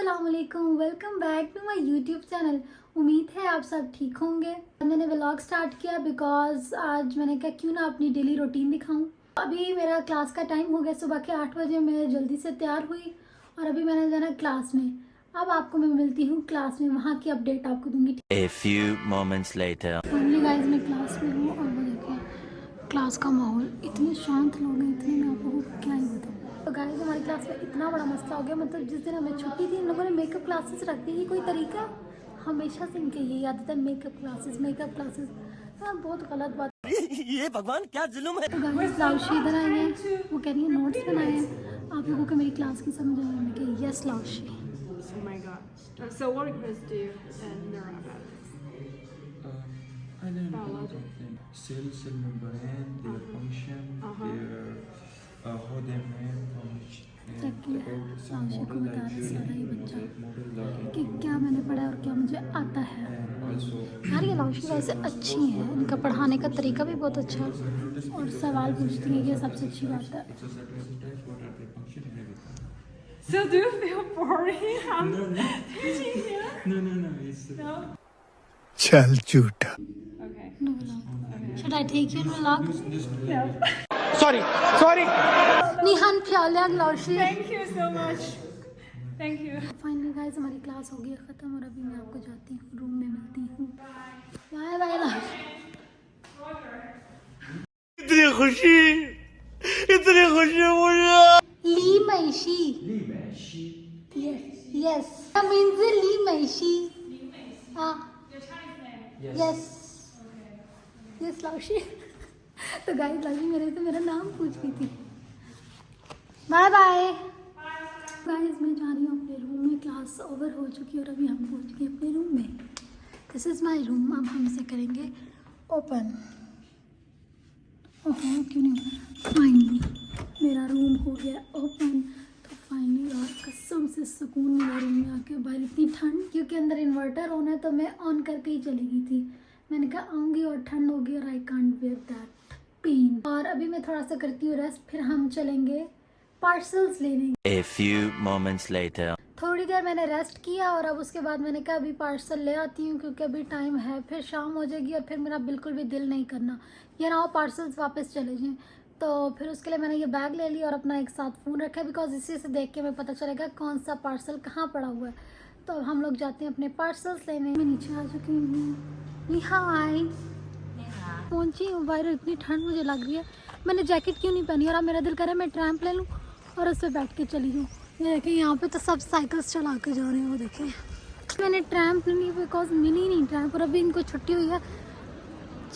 अस्सलामुअलैकुम, welcome back to my YouTube channel. उम्मीद है आप सब ठीक होंगे। मैंने व्लॉग स्टार्ट किया बिकॉज आज मैंने कहा क्यों ना अपनी डेली रूटीन दिखाऊं। अभी मेरा क्लास का टाइम हो गया, सुबह के 8 बजे मैं जल्दी से तैयार हुई और अभी मैंने जाना क्लास में। अब आपको मैं मिलती हूँ क्लास में, वहाँ की अपडेट आपको दूंगी। A few moments later. Finally guys मैं क्लास में हूँ और वो देखें क्लास का माहौल, इतने शांत लोग हैं, इतने मैं आप लोगों को क्या ही बताऊँ। तो गाइस हमारी क्लास में इतना बड़ा मसला हो गया, मतलब जिस दिन हमें छुट्टी थी इन लोगों ने मेकअप क्लासेस रख दी। ये कोई तरीका? हमेशा से इनके यही आदत है, मेकअप क्लासेस। हाँ, बहुत गलत बात। ये भगवान क्या जुल्म है। तो गाइस लाउशी इधर आई है, वो कह रही है नोट्स बनाए हैं आप लोगों को मेरी क्लास की समझ आ रही है कि yes लाउशी। Oh my god. So what course do you and neuromathematics? I learned a lot of them. Cell membrane, their function, their how they made, ताकि some लाउशी को model बता like रहे सारा ही बच्चा model like कि क्या मैंने पढ़ा है और क्या मुझे आता है। and also यार ये लाउशी वैसे अच्छी हैं, इनका पढ़ाने का तरीका भी बहुत अच्छा है और सवाल पूछती है, ये सबसे अच्छी बात है। exercise types, what are their function and everything. So do you feel boring? I'm teaching here? No, it's No? चल झूठा। Okay. No vlog. Should I take you in vlog? No. Sorry निहान प्यालियान लाउशी। Thank you so much. Thank you. Finally guys हमारी class हो गई ख़त्म और अभी मैं आपको जाती हूँ रूम में मिलती हूँ। बाय बाय लाउशी। इतनी खुशी मुझे। ली मैशी। यस that means ली मैशी। हाँ यस लाउशी। तो गाइस लाउशी मेरे से मेरा नाम पूछ रही थी। बाय बाय गाइस, मैं जा रही हूँ अपने रूम में, क्लास ओवर हो चुकी है और अभी हम पहुँच गए अपने रूम में। This is my room. अब हम इसे करेंगे ओपन। ओहो क्यों नहीं हो रहा। फाइनली मेरा रूम हो गया ओपन। तो फाइनली और कसम से सुकून मिला रूम में आके। बाहर इतनी ठंड, क्योंकि अंदर इन्वर्टर ऑन है तो मैं ऑन करके ही चली गई थी। मैंने कहा आऊँगी और ठंड होगी और I can't bear that pain. और अभी मैं थोड़ा सा करती हूँ रेस्ट, फिर हम चलेंगे पार्सल्स लेने। A few moments later. थोड़ी देर मैंने रेस्ट किया और अब उसके बाद मैंने कहा अभी पार्सल ले आती हूँ क्योंकि अभी टाइम है, फिर शाम हो जाएगी और फिर मेरा बिल्कुल भी दिल नहीं करना ये ना हो पार्सल्स वापस चले जाएं। तो फिर उसके लिए मैंने ये बैग ले लिया और अपना एक साथ फ़ोन रखा है बिकॉज इसी से देख के मैं पता चलेगा कौन सा पार्सल कहाँ पड़ा हुआ है। तो अब हम लोग जाते हैं अपने पार्सल्स लेने। मैं नीचे आ चुकी हूँ। हाय पहुँची हूँ बाहर, इतनी ठंड मुझे लग रही है। मैंने जैकेट क्यों नहीं पहनी और अब मेरा दिल कर रहा है मैं ट्रैम्प ले लूँ और उस पर बैठ के चली जाऊँ। ये देखें यहाँ पे तो सब साइकिल्स चला के जा रहे हैं। वो देखें मैंने ट्रैम्प नहीं बिकॉज मिली नहीं ट्रैम्प और अभी इनको छुट्टी हुई है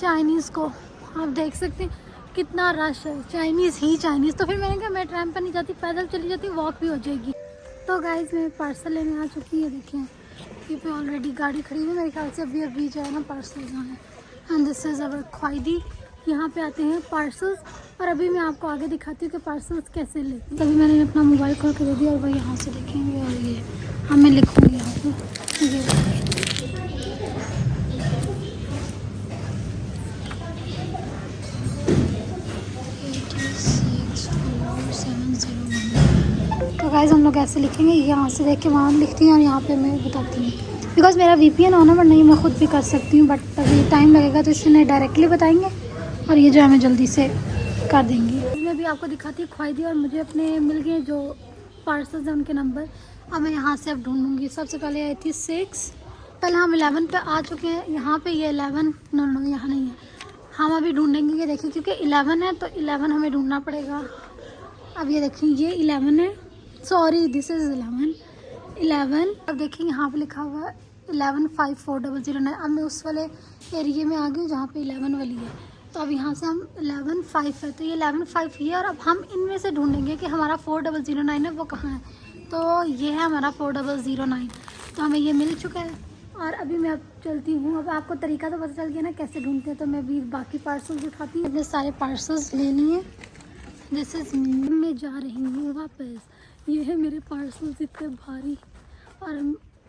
चाइनीज़ को। आप देख सकते हैं कितना रश है, चाइनीज़। तो फिर मैंने कहा मैं ट्रैम्प पर नहीं जाती, पैदल चली जाती, वॉक भी हो जाएगी। तो गाइस मैं पार्सल लेने आ चुकी है। देखें ये पे ऑलरेडी गाड़ी खड़ी है, मेरे ख्याल से अभी जो है ना पार्सल जाना है। एंड दिस इज़ अवर ख्वाइदी। यहाँ पे आते हैं पार्सल्स और अभी मैं आपको आगे दिखाती हूँ कि पार्सल्स कैसे लेते हैं। तभी मैंने अपना मोबाइल खोल कर दे दिया और वो यहाँ से देखेंगे और ये हमें लिखूँगी यहाँ पे ये। तो गाइस हम लोग ऐसे लिखेंगे, यहाँ से देख के वहाँ लिखती हैं और यहाँ पे मैं बताती हूँ बिकॉज मेरा VPN होना वरना ये मैं खुद भी कर सकती हूँ बट अभी टाइम लगेगा तो इसलिए डायरेक्टली बताएंगे और ये जो हमें जल्दी से कर देंगी। मैं भी आपको दिखाती हूँ ख्वाइदी और मुझे अपने मिल गए जो पार्सल्स हैं उनके नंबर। अब मैं यहाँ से अब ढूंढूंगी। सबसे पहले आई थी 6, पहले हम 11 पे आ चुके हैं। यहाँ पे ये 11 नो यहाँ नहीं है, हम अभी ढूंढेंगे। ये देखिए क्योंकि 11 है तो 11 हमें ढूंढना पड़ेगा। अब ये देखिए ये 11 है, सॉरी दिस इज़ 11। अब देखिए यहाँ पे लिखा हुआ है 115409। अब मैं उस वाले एरिए में आ गई जहाँ पे 11 वाली है। तो अब यहाँ से हम 115 है तो ये 115 ही है और अब हम इनमें से ढूंढेंगे कि हमारा 4009 है वो कहाँ है। तो ये है हमारा 4009। तो हमें ये मिल चुका है और अभी मैं अब चलती हूँ। अब आपको तरीका तो पता चल गया ना कैसे ढूंढते हैं। तो मैं भी बाकी पार्सल्स उठाती हूँ, अपने सारे पार्सल्स ले लिए। दिस इज़ मैं जा रही हूँ वापस। ये है मेरे पार्सल्स इतने भारी और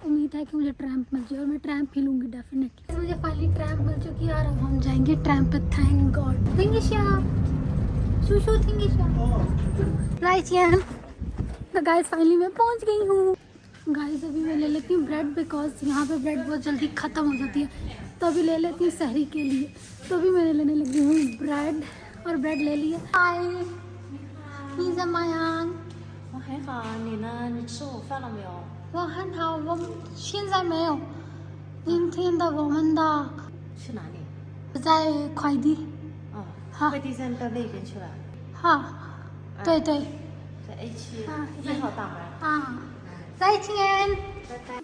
उम्मीद है कि मुझे ट्रैम्प मिल जाए और मैं ट्रैम्प ही लूँगी डेफिनेटली। मुझे फाइनली ट्रैम्प मिल चुकी है और अब हम जाएंगे ट्रैम्प पे। Thank God. थिंगिशा शूशू थिंगिशा राइट यार। तो गाइस फाइनली मैं पहुंच गई हूँ। गाइस अभी मैं ले लेती हूँ ब्रेड, बिकॉज यहाँ पे ब्रेड बहुत जल्दी ख़त्म हो जाती है, तो अभी ले लेती हूँ सहरी के लिए। तो अभी मैंने लेने लगी हूँ ब्रेड, और ब्रेड ले लिया। हाय नीज़ा मायांग 我还好，你呢？你吃午饭了没有？我很好，我现在没有。今天的我们的去哪里？在快递。哦，好快递站到那边去了，哈，对对在 A7啊1号大门。啊，再见。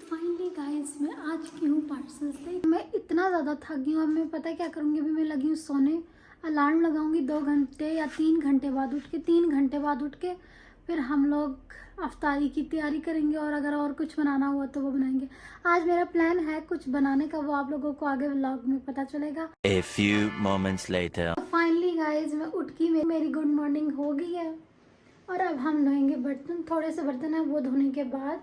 फाइनली गाइस मैं आ चुकी हूँ पार्सल से। मैं इतना ज़्यादा थक गई हूँ, अब मैं पता क्या करूँगी, अभी मैं लगी हूँ सोने। अलार्म लगाऊंगी 2 घंटे या 3 घंटे बाद उठ के, 3 घंटे बाद उठ के फिर हम लोग अफ्तारी की तैयारी करेंगे, और अगर और कुछ बनाना हुआ तो वो बनाएंगे। आज मेरा प्लान है कुछ बनाने का, वो आप लोगों को आगे व्लॉग में पता चलेगा। A few moments later. Finally guys मैं उठ की, मेरी गुड मॉर्निंग हो गई है, और अब हम धोएंगे बर्तन। थोड़े से बर्तन है, वो धोने के बाद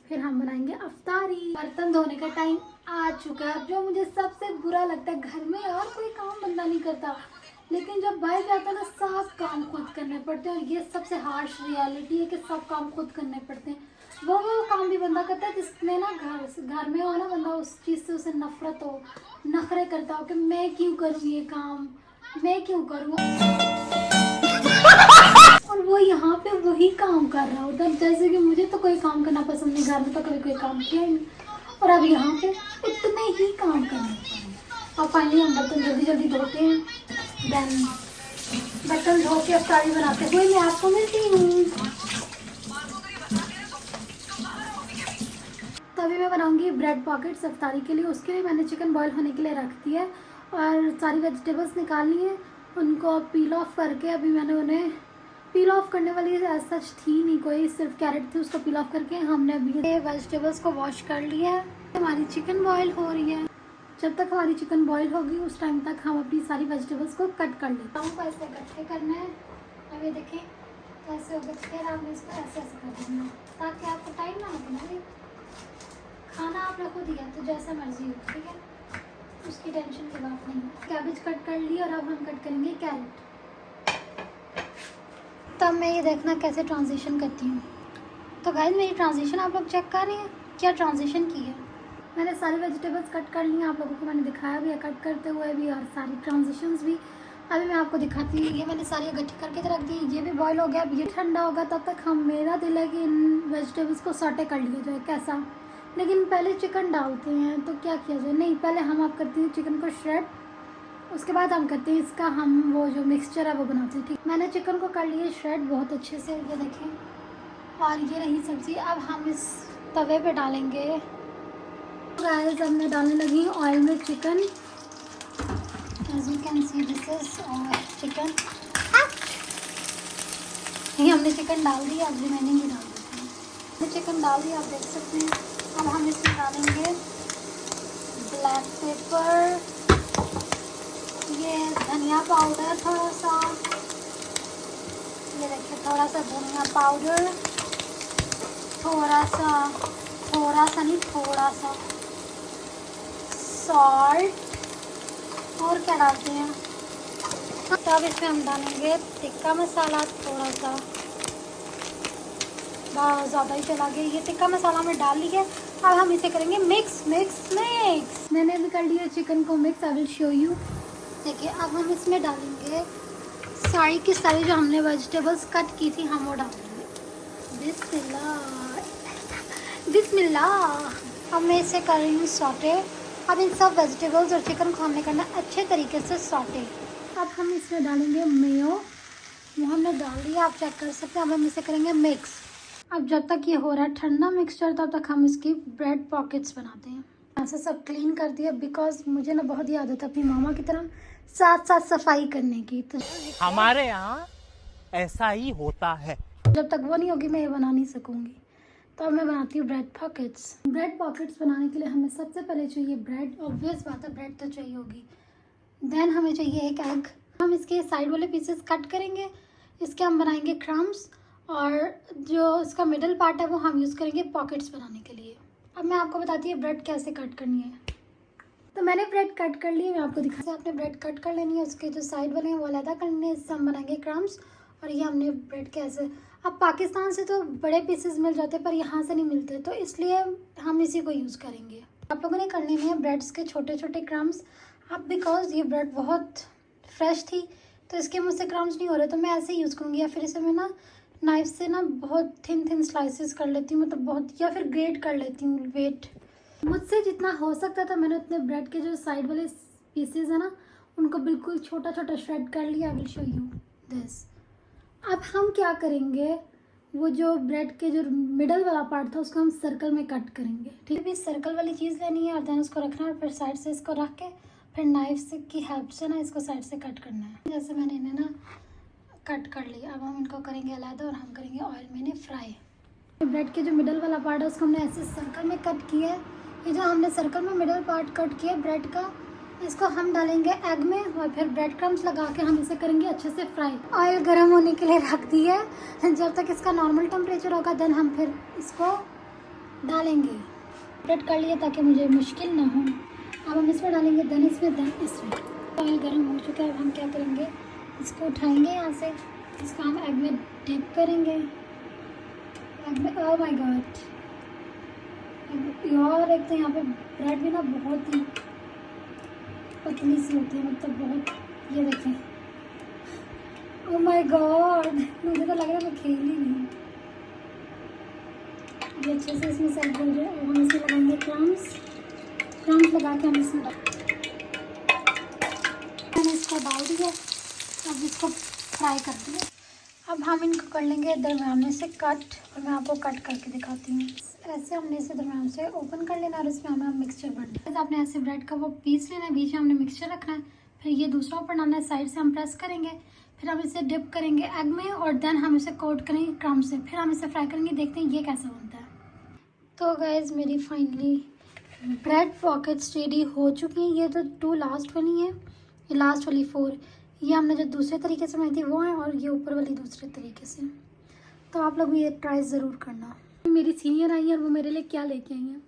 फिर हम बनाएंगे अफ्तारी। बर्तन धोने का टाइम आ चुका है। जो मुझे सबसे बुरा लगता है, घर में और कोई काम बंदा नहीं करता, लेकिन जब बाहर जाता है ना, सब काम खुद करने पड़ते हैं, और ये सबसे हार्श रियलिटी है कि सब काम खुद करने पड़ते हैं। वो काम भी बंदा करता है जिसमें ना घर में हो ना बंदा, उस चीज़ से उसे नफरत हो, नखरे करता हो कि मैं क्यों करूँ ये काम, मैं क्यों करूँ, और वो यहाँ पे वही काम कर रहा होता है। जैसे कि मुझे तो कोई काम करना पसंद नहीं, घर में तो कभी कोई काम किया ही नहीं, और अब यहाँ पे इतने ही काम करने पड़े। और फाइनली हम बर्तन जल्दी जल्दी धोते हैं, देन बर्तन धो के अफ्तारी बनाते हुए मैं आपको मिलती हूँ। तभी मैं बनाऊंगी ब्रेड पॉकेट्स अफ्तारी के लिए। उसके लिए मैंने चिकन बॉईल होने के लिए रख दिया है, और सारी वेजिटेबल्स निकालनी है, उनको पील ऑफ करके। अभी मैंने उन्हें पील ऑफ करने वाली एज सच थी नहीं कोई, सिर्फ कैरेट थी, उसको पील ऑफ करके हमने अभी वेजिटेबल्स को वॉश कर लिया है। हमारी चिकन बॉईल हो रही है। जब तक हमारी चिकन बॉईल होगी उस टाइम तक हम अपनी सारी वेजिटेबल्स को कट कर लेते हैं। ऐसे इकट्ठे करना है, अब ये देखें ऐसे हो गए, फिर आपने इसको ऐसे ऐसे कर देना है ताकि आपको टाइम ना लगे। खाना आपने खुद दिया तो जैसा मर्जी हो, ठीक है, उसकी टेंशन की बात नहीं है। कैबेज कट कर ली, और अब हम कट करेंगे कैरेट। तब मैं ये देखना कैसे ट्रांजिशन करती हूँ। तो गाइस मेरी ट्रांजिशन आप लोग चेक कर रहे हैं, क्या ट्रांजिशन की है। मैंने सारी वेजिटेबल्स कट कर ली हैं, आप लोगों को मैंने दिखाया भी है कट करते हुए भी, और सारी ट्रांजिशंस भी अभी मैं आपको दिखाती हूँ। ये मैंने सारी इकट्ठी करके रख दी, ये भी बॉईल हो गया। अब ये ठंडा होगा तब तक हम, मेरा दिल है कि इन वेजिटेबल्स को सॉटे कर लिया जाए कैसा, लेकिन पहले चिकन डालते हैं तो क्या किया जाए। नहीं, पहले हम आप करते हैं चिकन को श्रेड, उसके बाद हम करते हैं इसका, हम वो जो मिक्सचर है वो बनाते हैं। ठीक, मैंने चिकन को कर लिया श्रेड बहुत अच्छे से, ये देखें, और ये रही सब्ज़ी। अब हम इस तवे पे डालेंगे। गाइस अब मैं डालने लगी हूँ ऑयल में chicken. As you can see this is chicken. ये हमने चिकन डाल दिया, अब रिमेनिंग भी डाल देते हैं। हमने चिकन डाल दिया, आप देख सकते हैं। अब हम इसमें डालेंगे ब्लैक पेपर, ये धनिया पाउडर थोड़ा सा, ये देखिए थोड़ा सा धनिया पाउडर, थोड़ा सा सॉल्ट, और क्या डालते हैं। तो अब इसमें हम डालेंगे टिक्का मसाला थोड़ा सा, बहुत ज़्यादा ही चला गया। ये टिक्का मसाला में डाल लिया। अब हम इसे करेंगे मिक्स। मैंने अभी कर लिया चिकन को mix, I will show you. देखिए अब हम इसमें डालेंगे सारी की सारी जो हमने वेजिटेबल्स कट की थी, हम वो डालेंगे। बिस्मिल्लाह। अब मैं इसे कर रही हूँ सॉटे। अब इन सब वेजिटेबल्स और चिकन को हमने करना अच्छे तरीके से सॉटे। अब हम इसमें डालेंगे मेयो, वो हमने डाल दिया, आप चेक कर सकते हैं। अब हम इसे करेंगे मिक्स। अब जब तक ये हो रहा है ठंडा मिक्सचर, तब तक हम इसकी ब्रेड पॉकेट्स बनाते हैं। ऐसे सब क्लीन कर दिया, बिकॉज मुझे ना बहुत ही आदत है अपनी मामा की तरह साथ साथ सफाई करने की। तो हमारे यहाँ ऐसा ही होता है। जब तक वो नहीं होगी मैं ये बना नहीं सकूँगी। तो अब मैं बनाती हूँ ब्रेड पॉकेट्स। ब्रेड पॉकेट्स बनाने के लिए हमें सबसे पहले चाहिए ब्रेड। ऑब्वियस बात है, ब्रेड तो चाहिए होगी। देन हमें चाहिए एक एग। हम इसके साइड वाले पीसेस कट करेंगे, इसके हम बनाएंगे क्रम्स, और जो इसका मिडल पार्ट है वो हम यूज़ करेंगे पॉकेट्स बनाने के लिए। अब मैं आपको बताती हूँ ब्रेड कैसे कट करनी है। तो मैंने ब्रेड कट कर ली है, मैं आपको दिखा। आपने ब्रेड कट कर लेनी है, उसके जो साइड वाले हैं वो अलग करने हैं। इससे हम बनाएंगे क्रम्स, और ये हमने ब्रेड के ऐसे अब पाकिस्तान से तो बड़े पीसेस मिल जाते पर यहाँ से नहीं मिलते, तो इसलिए हम इसी को यूज़ करेंगे। आप लोगों ने करने हैं ब्रेड्स के छोटे छोटे क्रम्स। अब बिकॉज ये ब्रेड बहुत फ्रेश थी तो इसके मुझसे क्रम्स नहीं हो रहे, तो मैं ऐसे ही यूज़ करूँगी, या फिर इसे मैं ना नाइफ से ना बहुत थिन स्लाइसेस कर लेती हूँ, मतलब बहुत, या फिर ग्रेट कर लेती हूँ। वेट मुझसे जितना हो सकता था मैंने उतने ब्रेड के जो साइड वाले पीसेस है ना उनको बिल्कुल छोटा छोटा श्रेड कर लिया। I will show you this. अब हम क्या करेंगे, वो जो ब्रेड के जो मिडल वाला पार्ट था उसको हम सर्कल में कट करेंगे। ठीक है, अभी सर्कल वाली चीज़ लेनी है और देन उसको रखना है और फिर साइड से इसको रख के फिर नाइफ से की हेल्प से ना इसको साइड से कट करना है। जैसे मैंने इन्हें ना कट कर लिया, अब हम इनको करेंगे अलग और हम करेंगे ऑयल में इन्हें फ्राई। ब्रेड के जो मिडल वाला पार्ट है उसको हमने ऐसे सर्कल में कट किया है। ये जो हमने सर्कल में मिडल पार्ट कट किया ब्रेड का, इसको हम डालेंगे एग में और फिर ब्रेड क्रम्स लगा के हम इसे करेंगे अच्छे से फ्राई। ऑयल गर्म होने के लिए रख दिया है, जब तक इसका नॉर्मल टेम्परेचर होगा देन हम फिर इसको डालेंगे। ब्रेड कर लिया ताकि मुझे मुश्किल ना हो। अब हम इसमें डालेंगे देन इसमें। ऑयल गर्म हो चुका है, अब हम क्या करेंगे, इसको उठाएंगे यहाँ से, इसको हम एग में डिप करेंगे। एग में, ओह माय गॉड यार, एक तो यहाँ पे ब्रेड भी ना बहुत ही पतली सी होती है, मतलब बहुत, ये देखें, ओह माय गॉड, मुझे तो लग रहा है मैं खेल ही नहीं। ये अच्छे से इसमें सेट हो जाए। अब हम इसे लगाएंगे क्रम्स लगा के हम इसमें मैंने इसको डाल दिया। अब इसको फ्राई कर दिया। अब हम इनको कर लेंगे दरमियान से कट, और मैं आपको कट करके दिखाती हूँ। ऐसे हमने इसे दरमियान से ओपन कर लेना और इसमें हमें मिक्सचर भरना है। आपने ऐसे ब्रेड का वो पीस लेना है, बीच में हमने मिक्सचर रखना है, फिर ये दूसरा ऊपर डालना है, साइड से हम प्रेस करेंगे, फिर हम इसे डिप करेंगे एग में और देन हम इसे कोट करेंगे क्रम्ब से, फिर हम इसे फ्राई करेंगे। देखते हैं ये कैसा बनता है। तो गाइज मेरी फाइनली ब्रेड पॉकेट्स रेडी हो चुकी हैं। ये तो 2 लास्ट वाली हैं, ये लास्ट वाली 4, ये हमने जो दूसरे तरीके से बनाई थी वो है, और ये ऊपर वाली दूसरे तरीके से। तो आप लोग भी ये ट्राई ज़रूर करना। मेरी सीनियर आई है और वो मेरे लिए क्या लेके आई हैं,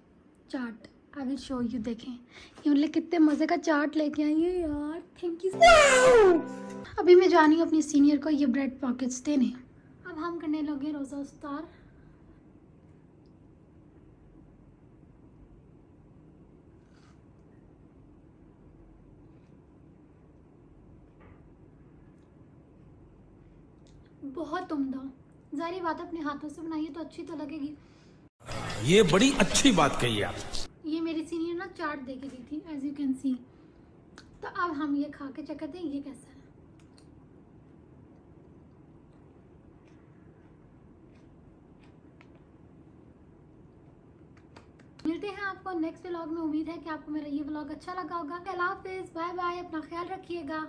चाट। आई विल शो यू, देखें ये मेरे लिए कितने मज़े का चाट लेके आई है यार, थैंक यू। अभी मैं जा रही हूँ अपनी सीनियर को ये ब्रेड पॉकेट्स देने। अब हम करने लगे रोज़ा इफ्तार। बहुत उम्दा, ज़ाहिर बात है अपने हाथों से बनाई है तो अच्छी तो लगेगी। ये बड़ी अच्छी बात कही आप। ये मेरी सीनियर ना चाट दे के दी थी, एज यू कैन सी। तो अब हम ये खा के चेक करते हैं ये कैसा है। मिलते हैं आपको नेक्स्ट व्लॉग में। उम्मीद है कि आपको मेरा ये व्लॉग अच्छा लगा होगा। अल्लाह हाफिज़, बाय बाय, अपना ख्याल रखिएगा।